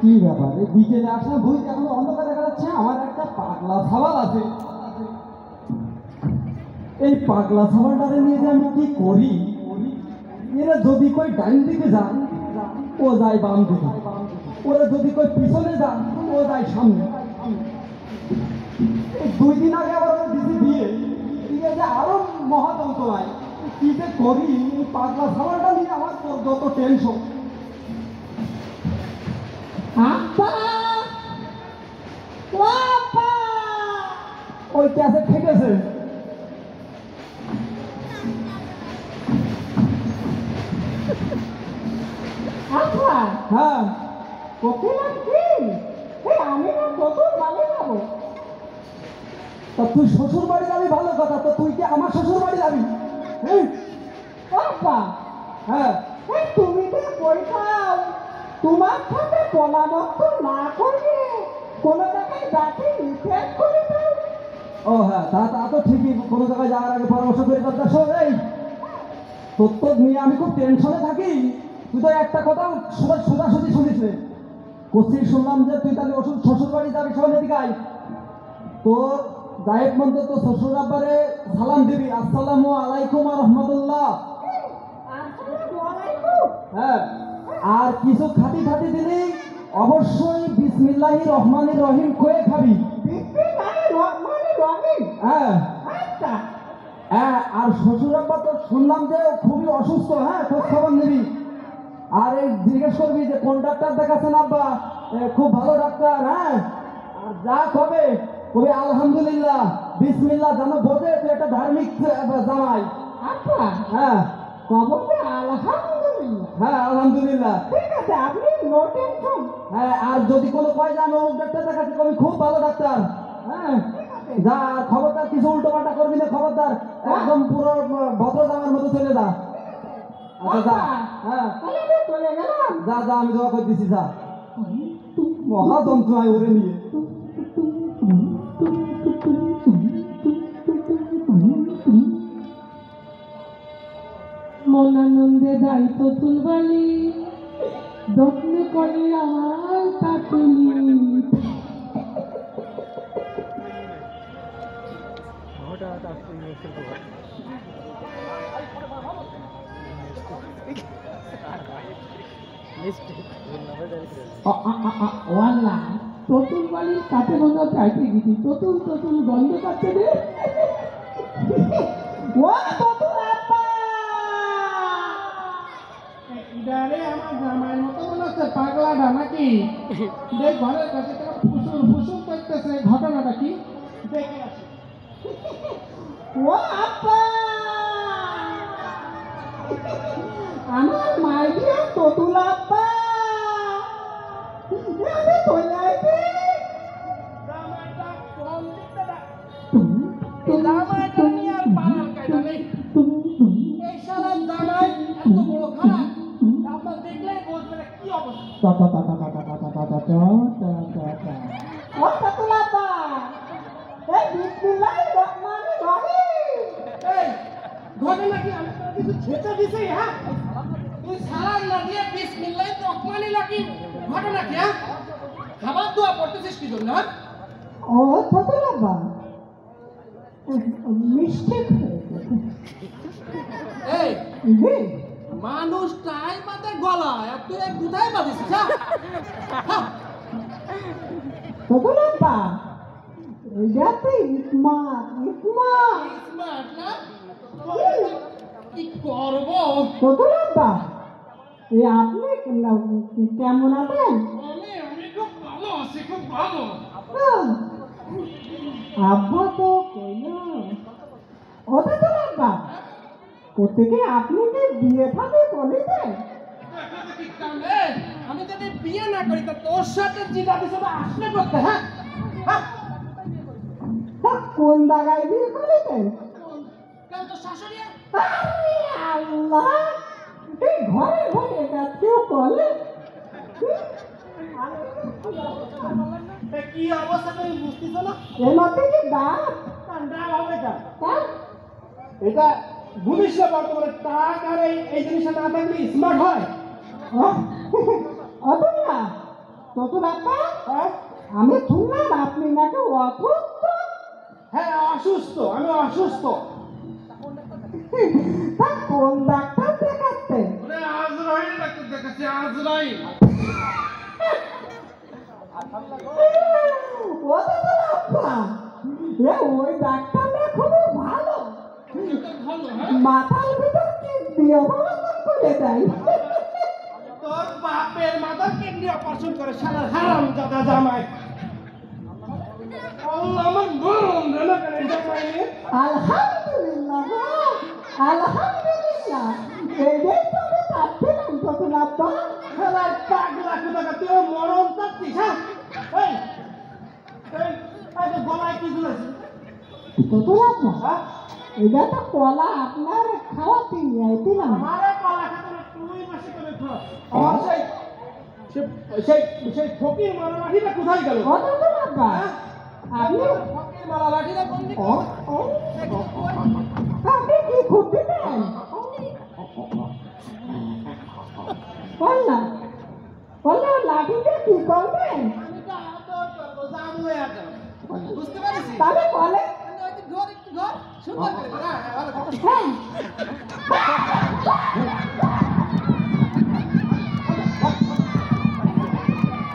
কি ব্যাপার বিকেলে আসলে বই এখন অন্ধকার দেখা যাচ্ছে। আমার একটা পাগলা ছাওয়াল আছে, এই পাগলা ছাওয়ালটারে নিয়ে যে আমি কি করি। এরা যদি কই ডাইন দিকে যান ও যায় বাম দিকে, ওরা যদি কই পিছনে যান ও যায় সামনে। এই 2 দিন আগে আবার দিদি বিয়ে দিয়ে যে আরো মহাযন্ত্রণায় কি যে করি। এই পাগলা ছাওয়ালটা নিয়ে আমার যত টেনশন। ওই ক্যাসে ঠেকেছে। হ্যাঁ তা তুই শ্বশুর বাড়ি যাবি ভালো কথা, তো তুই কি আমার শ্বশুর বাড়ি যাবি? হ্যাঁ তুমি তো বইটাও তোমার সাথে পরামর্শ না করবে কোনো জায়গায় যাতে নিষেধ করে দাও। ও হ্যাঁ, তা তো ঠিকই, কোনো জায়গায় যাওয়ার আগে পরামর্শ করে দরকার। শোন, এই তোর নিয়ে আমি খুব টেনশনে থাকি। তুই তো একটা কথা সোজাসুজি শুনিস রে। কোথায় শুনলাম যে তুই তাহলে ওষুধ শ্বশুর বাড়ি যাবি। শোন এদিকে আয়, তোর জাহেদ মন্দ তো শ্বশুর আব্বারে সালাম দিবি, আসসালামু আলাইকুম আর রহমতুল্লাহ। হ্যাঁ, আর কিছু খাতি খাতি দিলি অবশ্যই বিসমিল্লাহির রহমানির রহিম কয়ে খাবি। হ্যাঁ হ্যাঁ, আর শ্বশুর আব্বা তো শুনলাম যে খুবই অসুস্থ। হ্যাঁ, খোঁজ খবর নিবি। আর এই জিজ্ঞেস করবি যে কোন ডাক্তার দেখাচ্ছেন আব্বা, খুব ভালো ডাক্তার। হ্যাঁ, আর যা কবে কবি আলহামদুলিল্লাহ বিসমিল্লাহ, যেন বোঝে তুই একটা ধার্মিক জামাই। আচ্ছা হ্যাঁ কবতে আলহামদুলিল্লাহ। হ্যাঁ আলহামদুলিল্লাহ। ঠিক আছে, আপনি নো টেনশন। হ্যাঁ, আর যদি কোনো কয় যে আমি অমুক ডাক্তার দেখাচ্ছি, কবি খুব ভালো ডাক্তার। হ্যাঁ, যা খবরদার কিছু উল্টো পাল্টা করবি না, খবরদার একদম পুরো ভদ্র জামার মতো চলে যা। আচ্ছা যা। হ্যাঁ তাহলে চলে গেলাম। যা যা, আমি দোয়া করে দিছি, যা। মহা যন্ত্রণায় ওরে নিয়ে। মনানন্দে দায়িত্ব তুলবালি যত্ন করে আমার কাকুলি। ওয়াল্লা ততুল বাড়ির কাছে গন্ধ চাইতে গেছি, ততুল ততুল গন্ধ পাচ্ছে রে। ও ততুল আপা, ইদারে আমার জামাই মতো মনে হচ্ছে পাগলাটা নাকি? দেখ ঘরের কাছে তোমার ফুসুর ফুসুর করতেছে, ঘটনাটা কি দেখে আসে। ও আপা, আমার মাইডিয়া ততুল আপা, আমি চলে আইছি। জামাইটা কোন দিকটা দা জামাইটা নিয়ে আর পারার কায়দা নেই। এই শালা জামাই এত বড় খারাপ, আপনার দেখলেই বুঝবেন কি অবস্থা। ও ততুল আপা, এই বিসমিল্লাহির রহমানির রহিম। এই ঘটনা কি? আমি তো কিছু ছেঁচে দিছি। হ্যাঁ, তুই সালাম না দিয়ে বিসমিল্লাহ রহমানি লাগি, ঘটনা কি? হ্যাঁ, খাবার দোয়া পড়তেছিস কি জন্য? হ্যাঁ? ও ততুল আপা, মিস্টেক এই হয়েছে। মানুষ টাই বাদে গলা আর তুই এক দুধাই বাঁধিস। হ্যাঁ, ততুল আপা, এটা তো স্মার্ট স্মার্ট। স্মার্ট না? কি করবো? ততুল আপা, এই আপনি কেমন আছেন? আমি খুব ভালো আছি, খুব ভালো। আব্বা তো কইল ও ততুল আপা, কোথেকে আপনি কি বিয়ে থাকবে বলেছেন? আমি যদি বিয়ে না করি তা তোর সাথে জিটা পিছনে আসলে করতে। হ্যাঁ, হ্যাঁ, কোন জায়গায় বিয়ে করেছেন? কেন তোর শাশুড়ি? আরে আল্লাহ, এই ঘরে ঘরে এটা কেউ করে? কি অবস্থা তুমি বুঝতেছো না? এর মধ্যে কি দাঁত? কান্ডা হবে এটা। হ্যাঁ? এটা বুঝিস না বর্তমানে টাক আর এই জিনিসটা না থাকলে স্মার্ট হয়। অতটা তখন আপা হ্যাঁ? আমি শুনলাম আপনি নাকি অসুস্থ। হ্যাঁ অসুস্থ, আমি অসুস্থ। তা কোন ডাক্তার দেখাচ্ছেন? ওরে আজরাইল ডাক্তার দেখাচ্ছি, আজরাইল। ও তো আপা এ ওই ডাক্তারটা খুবই ভালো, ভালো, হ্যাঁ? মাথার ভিতর কি দিয়ে অপারেশন করে দেয়। তোর বাপের মাথার কিডনি অপারেশন করে শালার হারাম দাদা জামাই। আল্লাহ আমার গরম রে কেন জামাই নিয়ে? আলহামদুলিল্লাহ গো, আলহামদুলিল্লাহ। এইটাই তো আমি চাচ্ছিলাম তখন আপা। শালার পাগলা কোথাকার, তুই ওর মরণ চাচ্ছিস, হ্যাঁ? এই, এই, এই তোর গলায় কি ঝুলেছে? তখন আপা হ্যাঁ? এটা তো কলা আপনার খাওয়াতে নিয়ে আইছিলাম। আমারে কলা খেতে না, তুই বেশি করে খা। আমার সেই ফকির মারা লাঠিটা কোথায় গেল? ও তখন আপা আপনি ফকির মারা লাঠিটা কোন দিকে? ও ও আপনি কি খুঁজতেছেন? বললাম বললাম লাঠিটা কি করবেন? আমি তো আদর করবো, জামু এখন। বুঝতে পারিস? তাহলে বলে ঘর একটু ঘর সুন্দর করে ঘর, হ্যাঁ, ভালো করে। হ্যাঁ